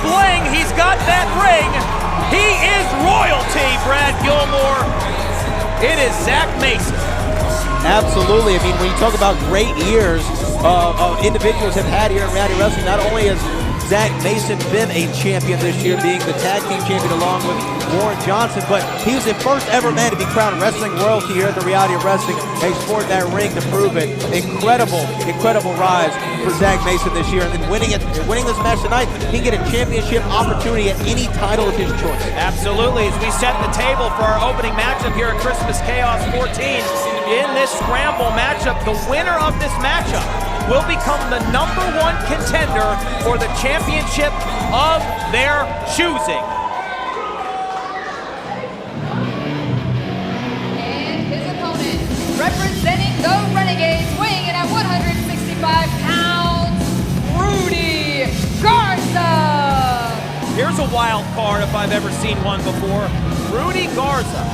bling, he's got that ring. He is royalty, Brad Gilmore. It is Zack Mason. Absolutely. I mean, when you talk about great years individuals have had here in reality wrestling, not only has Zack Mason been a champion this year, being the tag team champion along with Warren Johnson, but he was the first ever man to be crowned wrestling royalty here at the Reality of Wrestling. He sported that ring to prove it. Incredible, incredible rise for Zack Mason this year, and then winning this match tonight, he can get a championship opportunity at any title of his choice. Absolutely. As we set the table for our opening matchup here at Christmas Chaos 14, in this Scramble matchup, the winner of this matchup will become the #1 contender for the championship of their choosing. And his opponent, representing the Renegades, weighing in at 165 pounds, Rudy Garza. Here's a wild card if I've ever seen one before. Rudy Garza.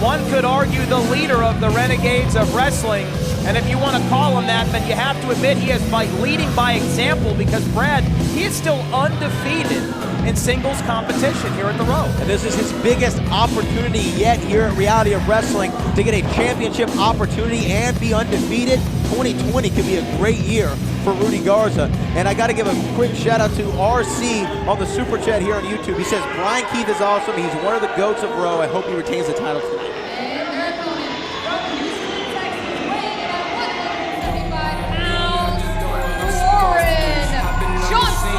One could argue the leader of the Renegades of Wrestling, and if you want to call him that, then you have to admit he is leading by example, because Brad, he is still undefeated in singles competition here at the Row. And this is his biggest opportunity yet here at Reality of Wrestling to get a championship opportunity and be undefeated. 2020 could be a great year for Rudy Garza. And I got to give a quick shout out to RC on the super chat here on YouTube. He says, Brian Keith is awesome. He's one of the GOATs of Raw. I hope he retains the title tonight. And their opponent, from Houston, Texas, weighing in at 135 pounds, Warren Johnson.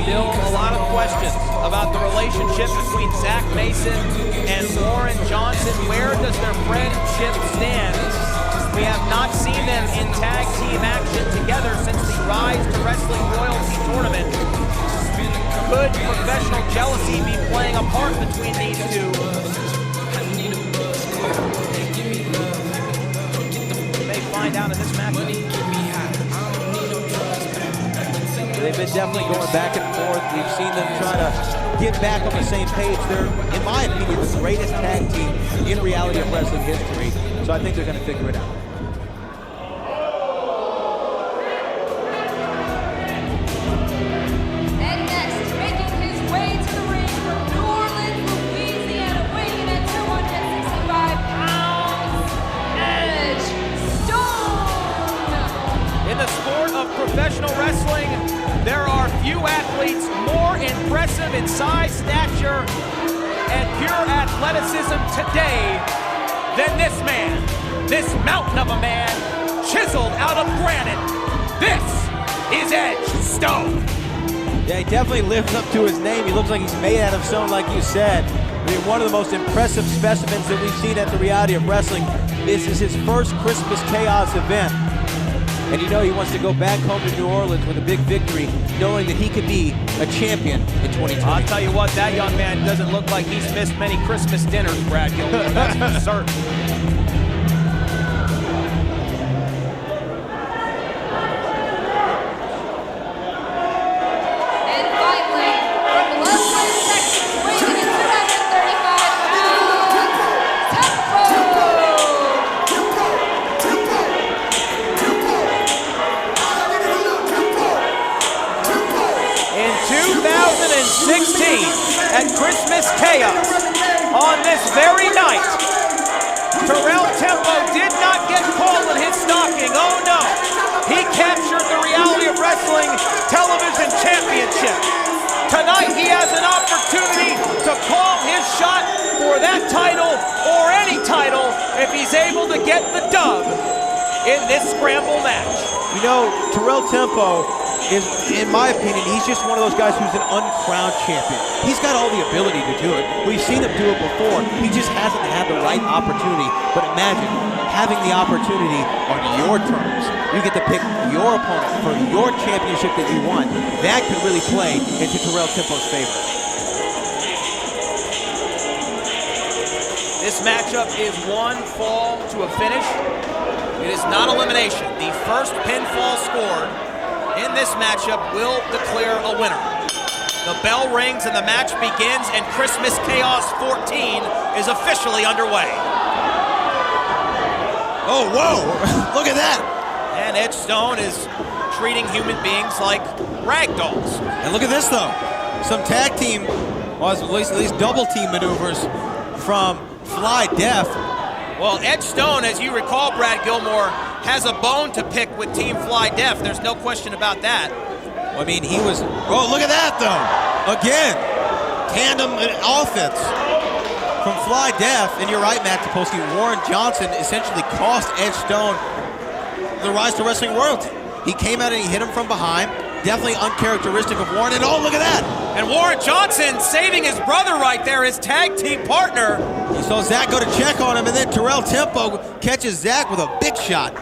Still a lot of questions about the relationship between Zack Mason and Warren Johnson. Where does their friendship stand? We have not seen them in tag team action together since the Rise to Wrestling Royalty Tournament. Could professional jealousy be playing a part between these two? We may find out in this matchup. They've been definitely going back and forth. We've seen them trying to get back on the same page. They're, in my opinion, the greatest tag team in Reality of Wrestling history. So I think they're going to figure it out. And next, making his way to the ring from New Orleans, Louisiana, weighing in at 265 pounds, Edge Stone. In the sport of professional wrestling, there are few athletes more impressive in size, stature, and pure athleticism today than this man. This mountain of a man, chiseled out of granite. This is Edge Stone. Yeah, he definitely lives up to his name. He looks like he's made out of stone, like you said. I mean, one of the most impressive specimens that we've seen at the Reality of Wrestling. This is his first Christmas Chaos event. And you know he wants to go back home to New Orleans with a big victory, knowing that he could be a champion in 2020. I'll tell you what, that young man doesn't look like he's missed many Christmas dinners, Brad Gilmore. That's for certain. And finally, from Loveland, Texas, weighing in at 235 pounds, Tempo. In 2016, at Christmas Chaos, on this very night, Terrale Tempo did not get called in his stocking. Oh no! He captured the Reality of Wrestling Television Championship. Tonight he has an opportunity to call his shot for that title or any title if he's able to get the dub in this Scramble match. You know, Terrale Tempo is, in my opinion, he's just one of those guys who's an uncrowned champion. He's got all the ability to do it. We've seen him do it before. He just hasn't had the right opportunity. But imagine having the opportunity on your terms. You get to pick your opponent for your championship that you want. That could really play into Terrale Tempo's favor. This matchup is one fall to a finish. It is not elimination. The first pinfall scored in this matchup will declare a winner. The bell rings and the match begins, and Christmas Chaos 14 is officially underway. Oh, whoa! Look at that! And Edge Stone is treating human beings like rag dolls. And look at this, though. Some tag team, well, at least double team maneuvers from Fly Def. Well, Edge Stone, as you recall, Brad Gilmore, has a bone to pick with Team Fly Def. There's no question about that. I mean, he was, oh, look at that, though. Again, tandem offense from Fly Def. And you're right, Matt Topolsky, Warren Johnson essentially cost Edge Stone the rise to wrestling royalty. He came out and he hit him from behind. Definitely uncharacteristic of Warren. And oh, look at that. And Warren Johnson saving his brother right there, his tag team partner. You saw Zack go to check on him, and then Terrale Tempo catches Zack with a big shot.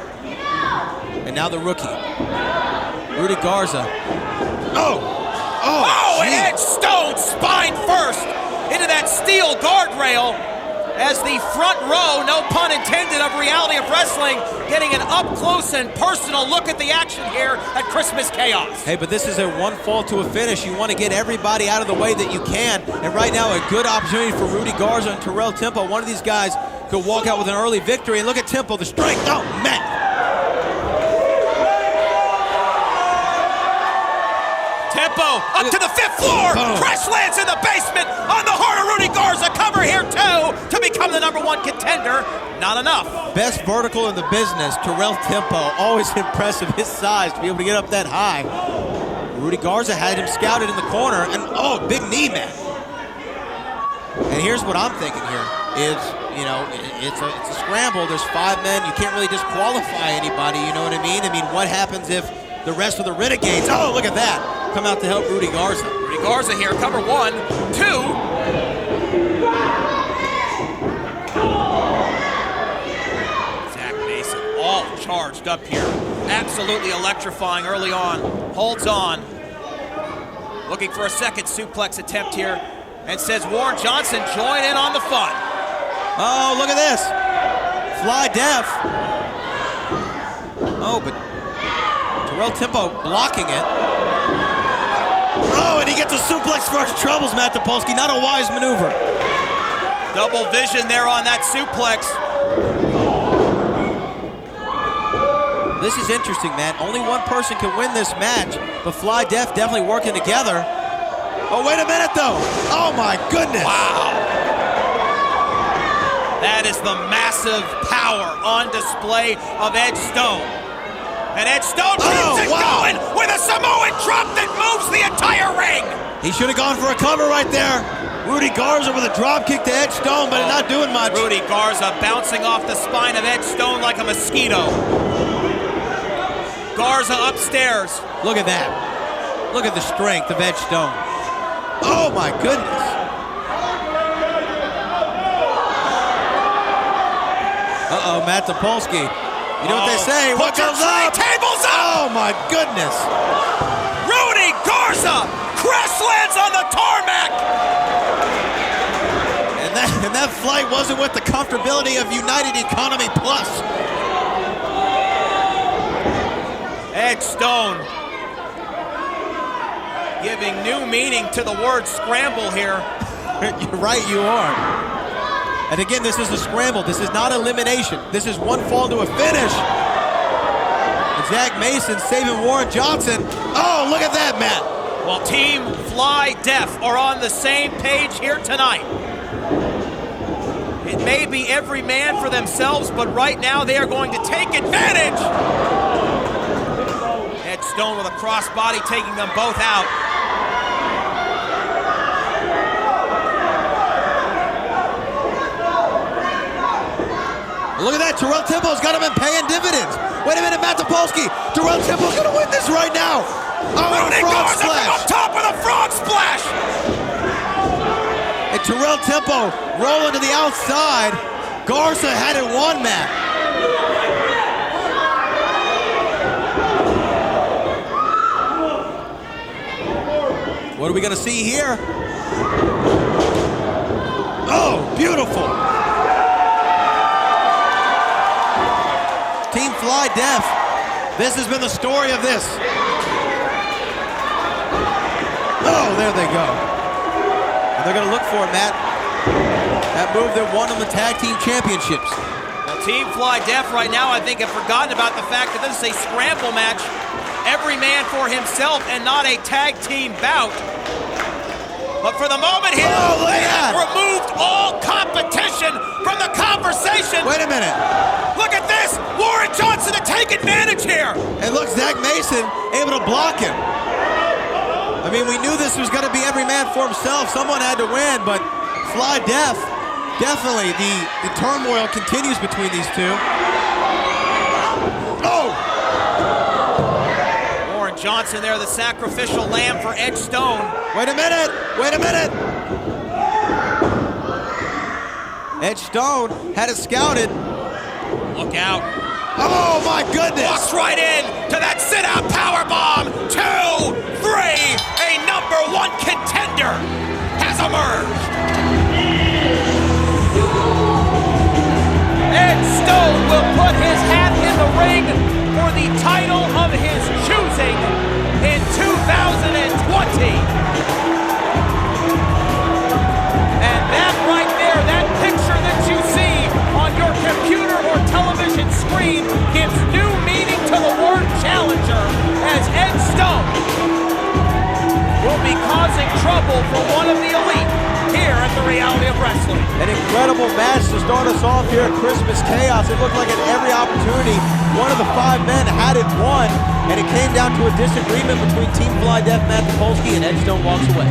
And now the rookie, Rudy Garza. Oh, and Edge Stone spine first into that steel guardrail as the front row, no pun intended, of Reality of Wrestling getting an up-close and personal look at the action here at Christmas Chaos. Hey, but this is a one fall to a finish. You want to get everybody out of the way that you can. And right now, a good opportunity for Rudy Garza and Terrale Tempo. One of these guys could walk out with an early victory. And look at Tempo, the strength. Oh, man. Tempo up to the 5th floor. Boom. Crash lands in the basement on the heart of Rudy Garza. Cover here, too, to become the #1 contender. Not enough. Best vertical in the business, Terrale Tempo. Always impressive, his size, to be able to get up that high. Rudy Garza had him scouted in the corner, and oh, big knee, man. And here's what I'm thinking here is, you know, it's a scramble. There's 5 men. You can't really disqualify anybody, you know what I mean? I mean, what happens if the rest of the Renegades, oh, look at that, come out to help Rudy Garza. Rudy Garza here, cover 1, 2. All charged up here. Absolutely electrifying early on. Holds on. Looking for a second suplex attempt here. And says Warren Johnson, join in on the fun. Oh, look at this. Fly Def. Oh, but Terrale Tempo blocking it. Oh, and he gets a suplex for his troubles, Matt Topolsky. Not a wise maneuver. Double vision there on that suplex. This is interesting, man. Only one person can win this match, but Fly Def definitely working together. Oh, wait a minute, though. Oh, my goodness. Wow. That is the massive power on display of Edge Stone. And Edge Stone keeps it going with a Samoan drop that moves the entire ring. He should have gone for a cover right there. Rudy Garza with a drop kick to Edge Stone, but not doing much. Rudy Garza bouncing off the spine of Edge Stone like a mosquito. Garza upstairs. Look at that. Look at the strength of Edge Stone. Oh, my goodness. Uh-oh, Matt Topolsky. You know what they say? What goes up? Tables up! Oh, my goodness. Rudy Garza crash lands on the tarmac! And that flight wasn't with the comfortability of United Economy Plus. Edge Stone giving new meaning to the word scramble here. You're right, you are. And again, this is a scramble. This is not elimination. This is one fall to a finish. And Zack Mason saving Warren Johnson. Oh, look at that, Matt. Well, Team Fly Def are on the same page here tonight. It may be every man for themselves, but right now they are going to take advantage. Edge Stone with a crossbody taking them both out. Look at that, Terrale Tempo's got him in paying dividends. Wait a minute, Matt Topolsky. Terrale Tempo's gonna win this right now. Oh, Rudy Garza from up top with a frog splash. And Terrale Tempo rolling to the outside. Garza had it won, Matt. What are we gonna see here? Oh, beautiful. Team Fly Def, this has been the story of this. Oh, there they go. And they're gonna look for it, Matt. That move that won them the tag team championships. Well, Team Fly Def right now, I think, have forgotten about the fact that this is a scramble match. every man for himself and not a tag team bout. But for the moment here, look at that. Removed all competition from the conversation. Wait a minute. Look at this. Warren Johnson to take advantage here. And look, Zack Mason able to block him. I mean, we knew this was going to be every man for himself. Someone had to win, but Fly Def, definitely the turmoil continues between these two. Oh! Warren Johnson there, the sacrificial lamb for Edge Stone. Wait a minute! Wait a minute! Edge Stone had it scouted. Look out. Oh my goodness! Walks right in to that sit-out powerbomb. 2, 3, a #1 contender has emerged. Ed Stone will put his hat in the ring for the title of his choosing in 2020. And that right there, that picture that you see on your computer or television screen gives new meaning to the word challenger, as Ed Stone will be causing trouble for one of the elite here at the Reality of Wrestling. An incredible match to start us off here at Christmas Chaos. It looked like at every opportunity, one of the 5 men had it won, and it came down to a disagreement between Team Fly Def, Matt Topolsky, and Edge Stone walks away.